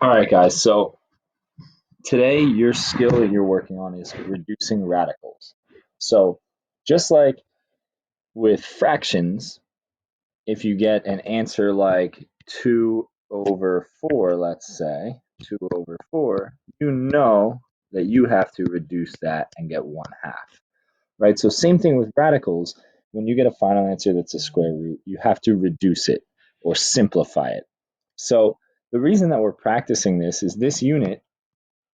All right, guys. So today, your skill that you're working on is reducing radicals. So just like with fractions, if you get an answer like 2 over 4, let's say, 2 over 4, you know that you have to reduce that and get 1/2, right? So same thing with radicals. When you get a final answer that's a square root, you have to reduce it or simplify it. So the reason that we're practicing this is this unit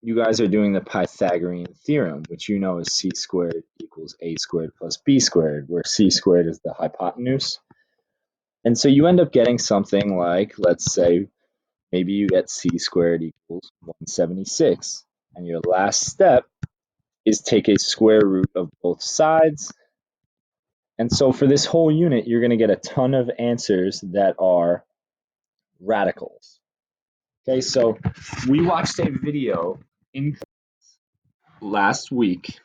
you guys are doing the Pythagorean theorem, which you know is c squared equals a squared plus b squared, where c squared is the hypotenuse. And so you end up getting something like, let's say, maybe you get c squared equals 176. And your last step is take a square root of both sides. And so for this whole unit, you're going to get a ton of answers that are radicals. Okay, so we watched a video in last week.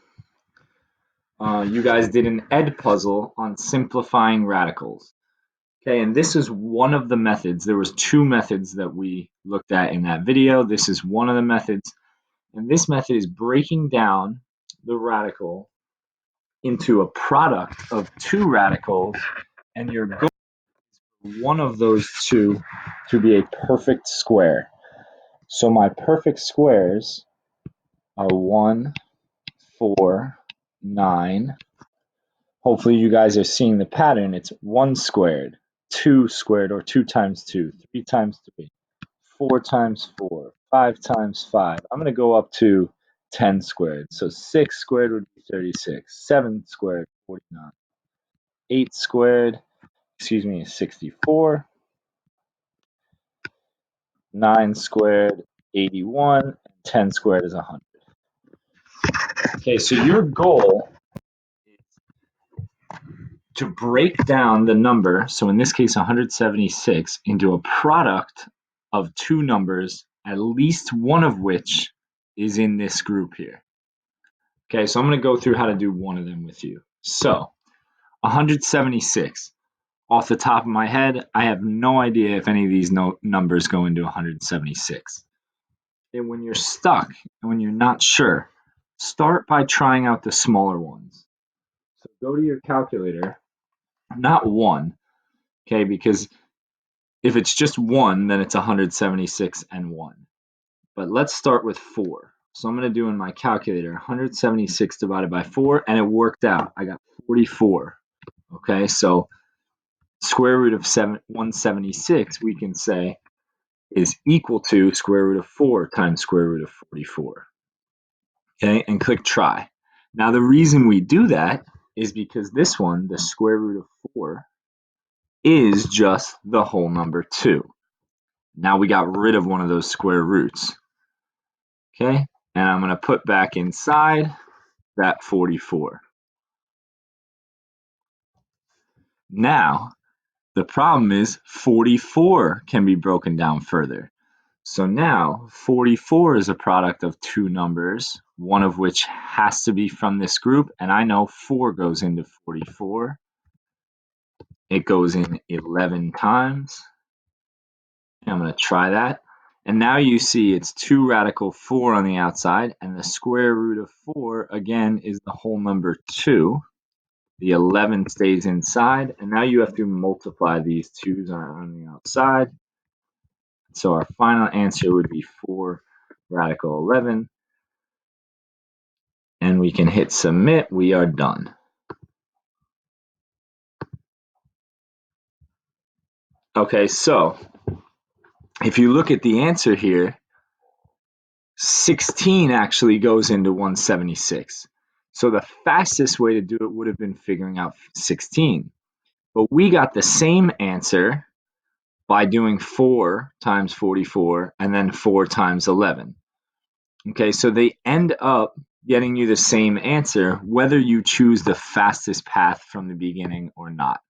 You guys did an ed puzzle on simplifying radicals. Okay, and this is one of the methods. There was two methods that we looked at in that video. This is one of the methods, and this method is breaking down the radical into a product of two radicals, and your goal is one of those two to be a perfect square. So my perfect squares are 1, 4, 9. Hopefully you guys are seeing the pattern. It's 1 squared, 2 squared, or 2 times 2, 3 times 3, 4 times 4, 5 times 5. I'm going to go up to 10 squared. So 6 squared would be 36, 7 squared, 49, 8 squared, is 64, 9 squared, 81, and 10 squared is 100. Okay, so your goal to break down the number, so in this case 176, into a product of two numbers, at least one of which is in this group here. Okay, so I'm going to go through how to do one of them with you. So 176. Off the top of my head, I have no idea if any of these numbers go into 176. And when you're stuck and when you're not sure, start by trying out the smaller ones. So go to your calculator, not one, okay, because if it's just 1, then it's 176 and 1. But let's start with 4. So I'm going to do in my calculator 176 divided by 4, and it worked out. I got 44. Okay, so square root of 176, we can say, is equal to square root of 4 times square root of 44. Okay, and click try. Now the reason we do that is because this one, the square root of 4, is just the whole number 2. Now we got rid of one of those square roots. Okay, and I'm going to put back inside that 44. Now, the problem is 44 can be broken down further. So now 44 is a product of two numbers, one of which has to be from this group, and I know 4 goes into 44. It goes in 11 times. I'm going to try that. And now you see it's 2 radical 4 on the outside, and the square root of 4, again, is the whole number 2. The 11 stays inside, and now you have to multiply these 2's on the outside. So our final answer would be 4 radical 11. And we can hit submit. We are done. Okay, so if you look at the answer here, 16 actually goes into 176. So the fastest way to do it would have been figuring out 16. But we got the same answer by doing 4 times 44 and then 4 times 11. Okay, so they end up getting you the same answer whether you choose the fastest path from the beginning or not.